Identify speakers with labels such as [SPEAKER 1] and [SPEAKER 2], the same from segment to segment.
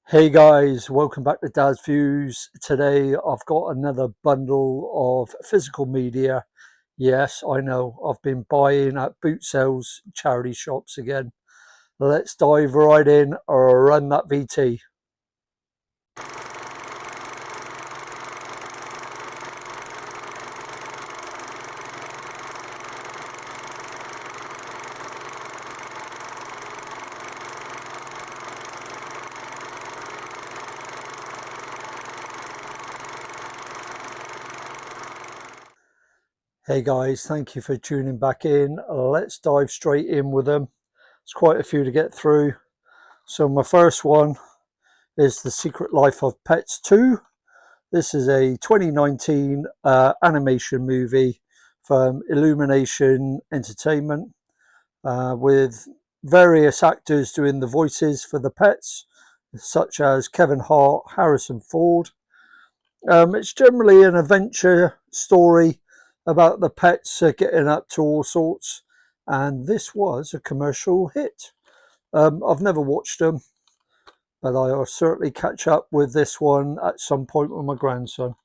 [SPEAKER 1] Hey guys, welcome back to Dad's Views. Today I've got another bundle of physical media. Yes, I know, I've been buying at boot sales, charity shops again. Let's dive right in or run that VT. Hey guys, thank you for tuning back in. Let's dive straight in with them. There's quite a few to get through. So my first one is The Secret Life of Pets 2. This is a 2019 animation movie from Illumination Entertainment with various actors doing the voices for the pets, such as Kevin Hart, Harrison Ford. It's generally an adventure story about the pets getting up to all sorts, and this was a commercial hit. I've never watched them, but I'll certainly catch up with this one at some point with my grandson.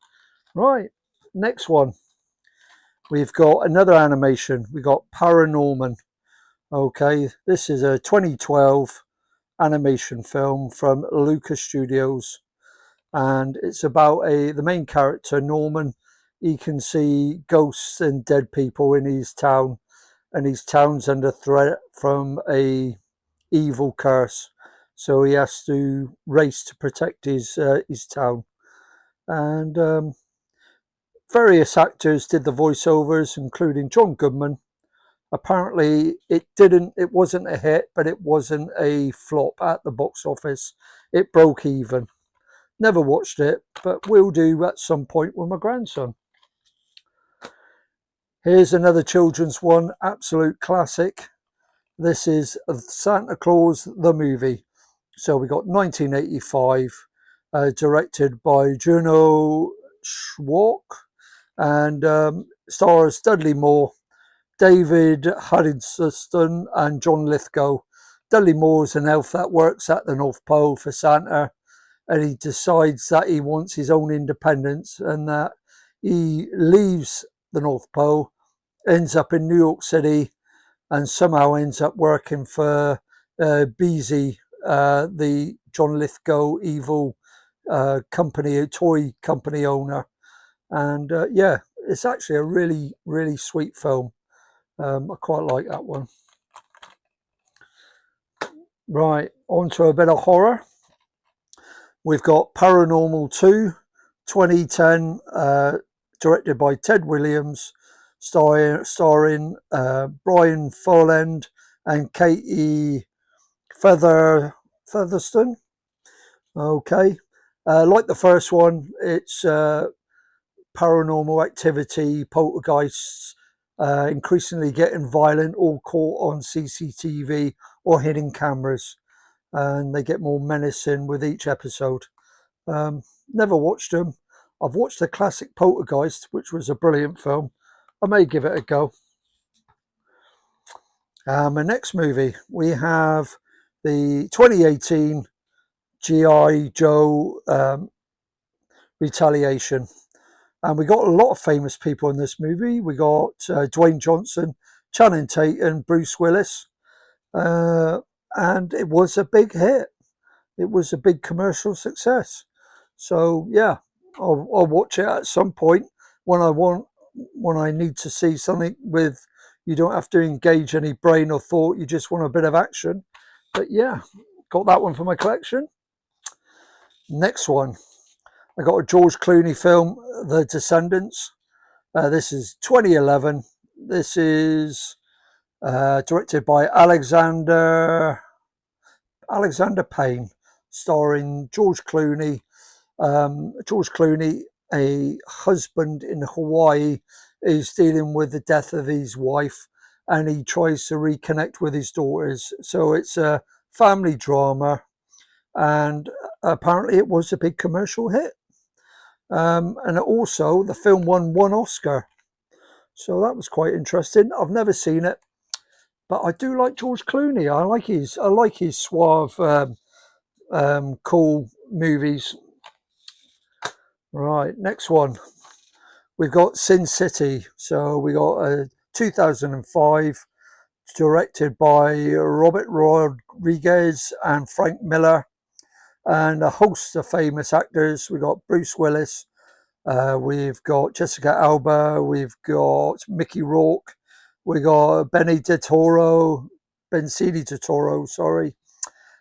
[SPEAKER 1] Right, next one. We've got another animation. We've got ParaNorman. Okay, this is a 2012 animation film from Lucas Studios, and it's about the main character, Norman. He can see ghosts and dead people in his town, and his town's under threat from a evil curse. So he has to race to protect his town. And various actors did the voiceovers, including John Goodman. Apparently it wasn't a hit, but it wasn't a flop at the box office. It broke even. Never watched it, but will do at some point with my grandson. Here's another children's one, absolute classic. This is Santa Claus the movie. So we got 1985, directed by Juno Schwark, and stars Dudley Moore, David Huddleston and John Lithgow. Dudley Moore's an elf that works at the North Pole for Santa, and he decides that he wants his own independence and that he leaves the North Pole, ends up in New York City, and somehow ends up working for Beezy, the John Lithgow evil company, toy company owner. And yeah, it's actually a really, really sweet film. I quite like that one. Right, on to a bit of horror. We've got Paranormal 2, 2010, directed by Ted Williams, starring Brian Folland and Katie Featherston. Okay, like the first one, it's paranormal activity, poltergeists, increasingly getting violent, all caught on CCTV or hidden cameras, and they get more menacing with each episode. Never watched them. I've watched the classic Poltergeist, which was a brilliant film. I may give it a go. My next movie, we have the 2018 G.I. Joe Retaliation. And we got a lot of famous people in this movie. We got Dwayne Johnson, Channing Tatum, Bruce Willis. And it was a big hit. It was a big commercial success. So yeah, I'll watch it at some point when I need to see something with, you don't have to engage any brain or thought, you just want a bit of action. But yeah, got that one for my collection. Next one, I got a George Clooney film, The Descendants. This is 2011. This is directed by Alexander Payne, starring George Clooney. George Clooney, a husband in Hawaii, is dealing with the death of his wife, and he tries to reconnect with his daughters. So it's a family drama, and apparently it was a big commercial hit. And also the film won one Oscar, so that was quite interesting. I've never seen it, but I do like George Clooney. I like his suave cool movies. Right, next one. We've got Sin City. So we got a 2005, directed by Robert Rodriguez and Frank Miller, and a host of famous actors. We got Bruce Willis, we've got Jessica Alba, we've got Mickey Rourke, we got Benicio del Toro, sorry,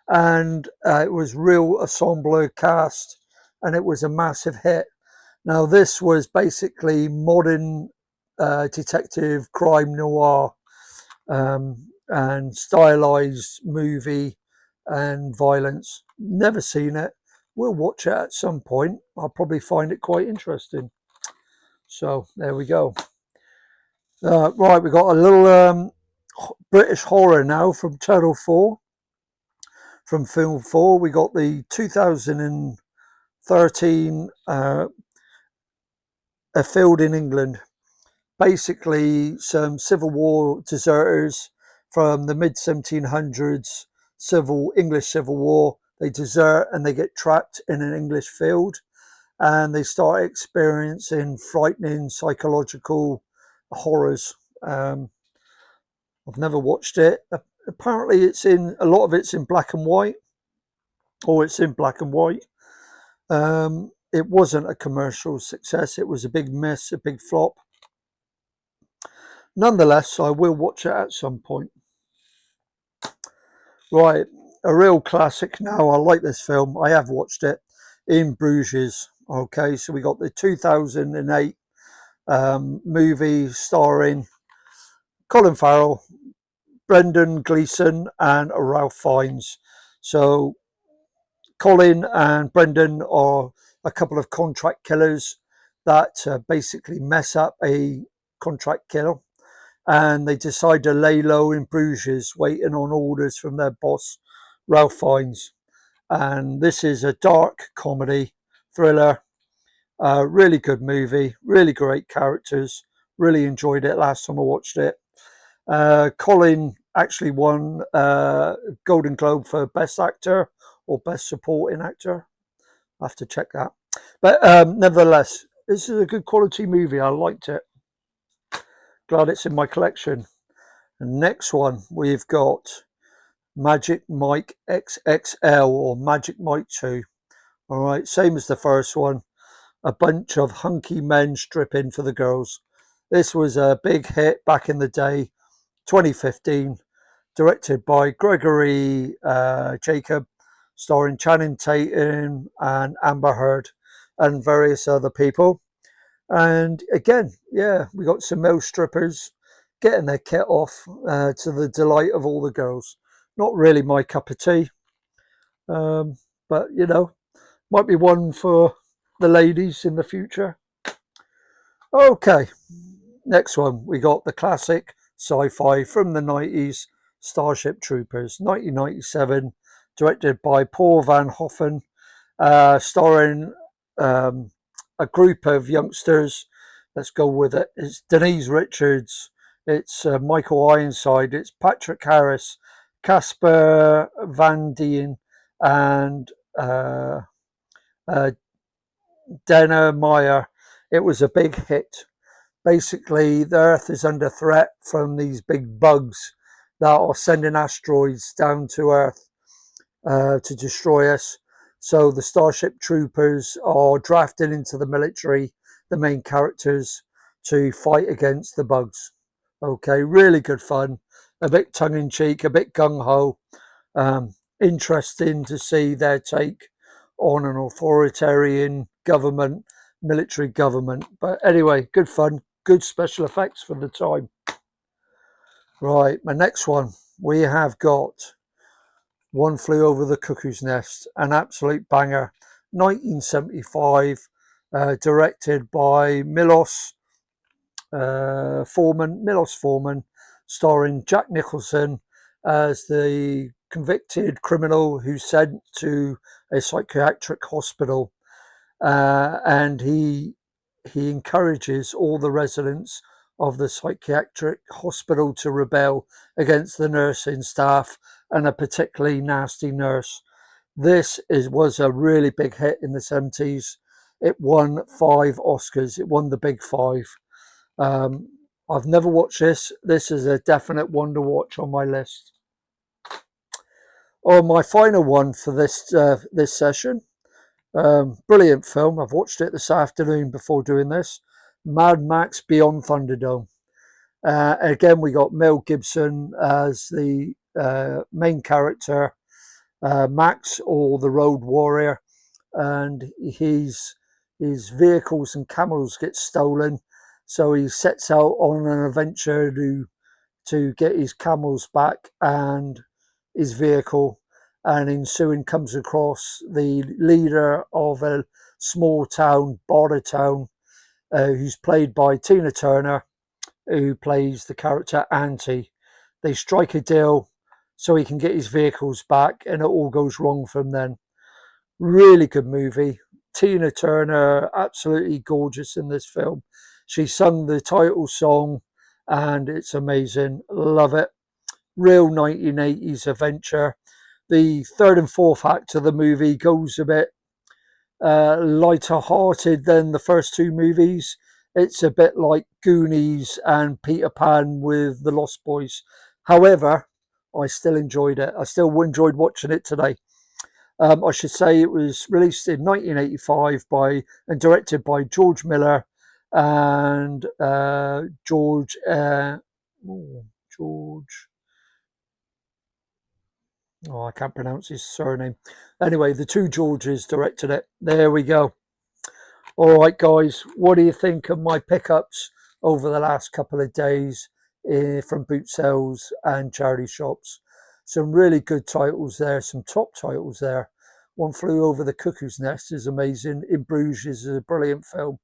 [SPEAKER 1] and it was real ensemble cast, and it was a massive hit. Now this was basically modern detective crime noir, and stylized movie and violence. Never seen it. We'll watch it at some point. I'll probably find it quite interesting. So there we go. Right, we've got a little British horror now from Channel 4. From Film 4, we got the 2013 A Field in England. Basically, some Civil War deserters from the mid 1700s, English Civil War. They desert and they get trapped in an English field, and they start experiencing frightening psychological horrors. I've never watched it. Apparently, a lot of it's in black and white, or it's in black and white. It wasn't a commercial success. It was a big miss, a big flop. Nonetheless, I will watch it at some point. Right, a real classic now. I like this film. I have watched it. In Bruges. Okay, so we got the 2008 movie starring Colin Farrell, Brendan Gleeson, and Ralph Fiennes. So Colin and Brendan are a couple of contract killers that basically mess up a contract kill, and they decide to lay low in Bruges, waiting on orders from their boss, Ralph Fiennes. And this is a dark comedy thriller, really good movie, really great characters. Really enjoyed it last time I watched it. Colin actually won Golden Globe for Best Actor or Best Supporting Actor. I have to check that. But nevertheless, this is a good quality movie. I liked it. Glad it's in my collection. And next one, we've got Magic Mike XXL, or Magic Mike 2. All right, same as the first one. A bunch of hunky men stripping for the girls. This was a big hit back in the day, 2015, directed by Gregory Jacob, starring Channing Tatum and Amber Heard and various other people. And again, yeah, we got some male strippers getting their kit off to the delight of all the girls. Not really my cup of tea, but you know, might be one for the ladies in the future. Okay, next one, we got the classic sci-fi from the 90s, Starship Troopers, 1997, directed by Paul Van Hoffen, starring a group of youngsters. Let's go with it. It's Denise Richards, it's Michael Ironside, it's Patrick Harris, Casper Van Dien, and Dana Meyer. It was a big hit. Basically, the Earth is under threat from these big bugs that are sending asteroids down to Earth to destroy us. So the Starship Troopers are drafted into the military, the main characters, to fight against the bugs. Okay, really good fun. A bit tongue-in-cheek, a bit gung-ho. Interesting to see their take on an authoritarian government, military government. But anyway, good fun, good special effects for the time. Right, my next one, we have got One Flew Over the Cuckoo's Nest, an absolute banger, 1975, directed by Milos Forman, starring Jack Nicholson as the convicted criminal who's sent to a psychiatric hospital, and he encourages all the residents of the psychiatric hospital to rebel against the nursing staff and a particularly nasty nurse. This was a really big hit in the 70s. It won 5 Oscars. It won the big 5. Um, I've never watched this. This is a definite one to watch on my list. Oh, my final one for this session. Brilliant film. I've watched it this afternoon before doing this. Mad Max Beyond Thunderdome. Again, we got Mel Gibson as the main character, Max, or the Road Warrior, and his vehicles and camels get stolen, so he sets out on an adventure to get his camels back and his vehicle, and in soon comes across the leader of a small town, border town, who's played by Tina Turner, who plays the character Auntie. They strike a deal so he can get his vehicles back, and it all goes wrong from then. Really good movie. Tina Turner, absolutely gorgeous in this film. She sung the title song and it's amazing. Love it. Real 1980s adventure. The third and fourth act of the movie goes a bit lighter hearted than the first 2 movies. It's a bit like Goonies and Peter Pan with the Lost Boys. However, I still enjoyed it. I still enjoyed watching it today. I should say it was released in 1985 and directed by George Miller and George. Oh, I can't pronounce his surname. Anyway, the 2 Georges directed it. There we go. All right, guys, what do you think of my pickups over the last couple of days from boot sales and charity shops? Some really good titles there, some top titles there. One Flew Over the Cuckoo's Nest is amazing. In Bruges is a brilliant film.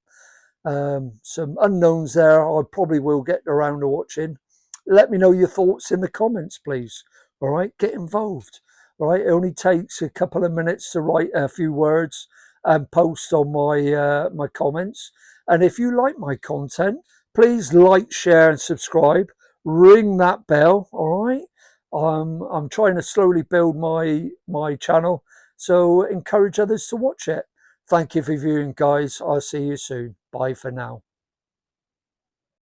[SPEAKER 1] Some unknowns there I probably will get around to watching. Let me know your thoughts in the comments, please. All right, get involved. All right, it only takes a couple of minutes to write a few words and post on my comments. And if you like my content, please like, share, and subscribe. Ring that bell. All right. I'm trying to slowly build my channel, so encourage others to watch it. Thank you for viewing, guys. I'll see you soon. Bye for now.